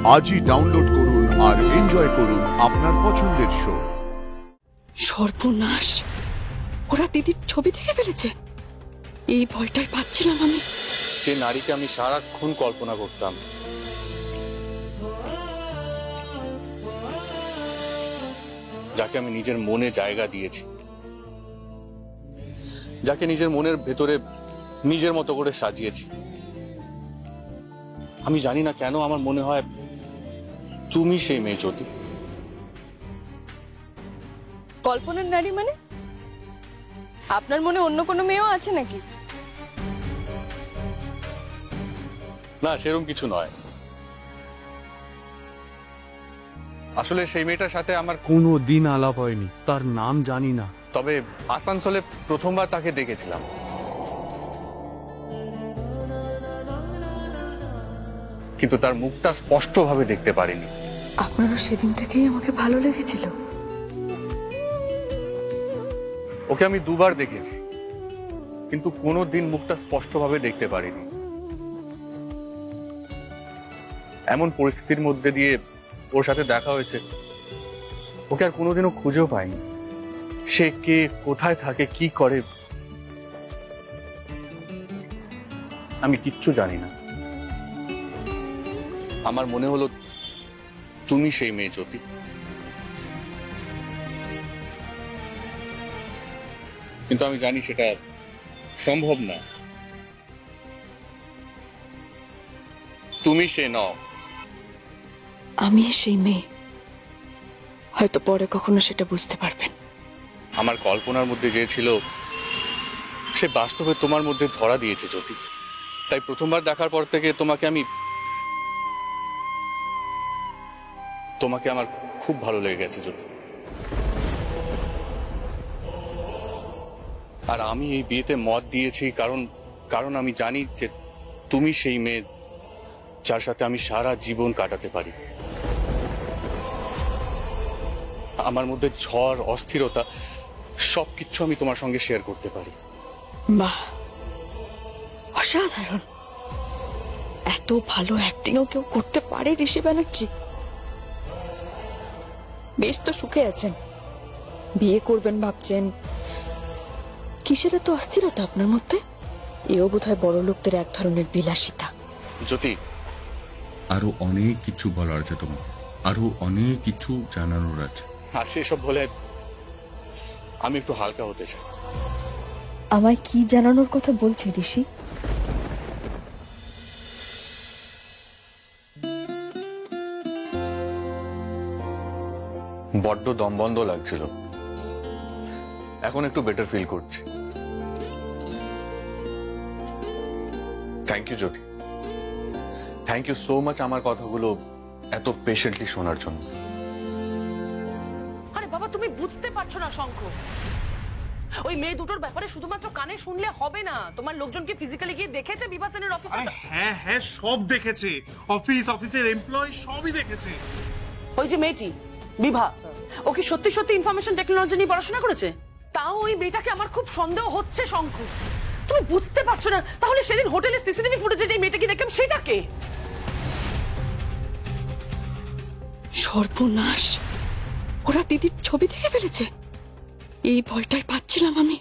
আজই ডাউনলোড করুন আর এনজয় করুন আপনার পছন্দের শো। সর্বনাশ, ওরা দিদির ছবি দেখে ফেলেছে। এই ভয়টাই পাচ্ছিলাম আমি। যে নারীকে আমি সারাক্ষণ কল্পনা করতাম, যাকে আমি নিজের মনে জায়গা দিয়েছি, যাকে নিজের মনের ভেতরে নিজের মতো করে সাজিয়েছি, আমি জানি না কেন আমার মনে হয় তুমি সেই মেয়ে জ্যোতি। কল্পনার নারী মানে? আপনার মনে অন্য কোনো মেয়েও আছে নাকি? না, সেরকম কিছু নয়। আসলে সেই মেয়েটার সাথে আমার কোনো দিন আলাপ হয়নি, তার নাম জানি না। তবে আসানসোলে প্রথমবার তাকে দেখেছিলাম। কিন্তু তার মুখটা স্পষ্টভাবে দেখতে পারিনি। আপনারও সেদিন থেকেই আমাকে ভালো লেগেছিল? ওকে আমি দুবার দেখেছি, কিন্তু কোনোদিন মুখটা স্পষ্টভাবে দেখতে পারিনি। এমন পরিস্থিতির মধ্যে দিয়ে ওর সাথে দেখা হয়েছে, ওকে আর কোনোদিনও খুঁজেও পাইনি। সে কে, কোথায় থাকে, কি করে, আমি কিচ্ছু জানি না। আমার মনে হলো তুমি সেই মেয়ে জ্যোতি। কিন্তু আমি জানি সেটা সম্ভব না। তুমি সে নও। আমি সেই মেয়ে, হয়তো পরে কখনো সেটা বুঝতে পারবেন। আমার কল্পনার মধ্যে যে ছিল, সে বাস্তবে তোমার মধ্যে ধরা দিয়েছে জ্যোতি। তাই প্রথমবার দেখার পর থেকে তোমাকে আমার খুব ভালো লেগে গেছে জ্যোতি। আর আমি এই বিয়েতে মত দিয়েছি কারণ আমি জানি যে তুমি সেই মেয়ে যার সাথে আমি সারা জীবন কাটাতে পারি। আমার মধ্যে ঝড়, অস্থিরতা সবকিছু আমি তোমার সঙ্গে শেয়ার করতে পারি। বাহ, অসাধারণ! এত ভালো অ্যাক্টিংও কেউ করতে পারে ঋষি ব্যানার্জি? বেশ তো সুখে আছেন, বিয়ে করবেন ভাবছেন। কিসের এত অস্থিরতা আপনার মধ্যে? এও বোধহয় বড় লোকদের এক ধরনের বিলাসিতা। জ্যোতি, আরো অনেক কিছু বলার আছে তোমার, আরো অনেক কিছু জানানোর আছে। আর সেসব বলে আমি একটু হালকা হতে চাই। আমায় কি জানানোর কথা বলছে ঋষি? বড্ড দমবন্ধ লাগছিল, এখন একটু বেটার ফিল করছি। Thank you Jyoti, thank you so much আমার কথাগুলো এত পেশেন্টলি শোনার জন্য। আরে বাবা, তুমি বুঝতে পারছো না শঙ্খ? ওই মেয়ে দুটোর ব্যাপারে শুধুমাত্র কানে শুনলে হবে না। তোমার লোকজনকে ফিজিক্যালি গিয়ে দেখেছে বিভা সেনের অফিসে? হ্যাঁ হ্যাঁ, সব দেখেছে। অফিসের এমপ্লয়ি সবই দেখেছে। ওই যে মেয়েটি বিভা, ও কি সত্যি সত্যি ইনফরমেশন টেকনোলজি নিয়ে পড়াশোনা করেছে? তাও ওই মেয়েটাকে আমার খুব সন্দেহ হচ্ছে শঙ্খ। তুমি বুঝতে পারছো না? তাহলে সেদিন হোটেলের সিসিটিভি ফুটেজে যে মেয়েটাকে দেখলাম সেটা কে? সর্বনাশ, ওরা দিদির ছবি দেখে ফেলেছে। এই ভয়টাই পাচ্ছিলাম আমি।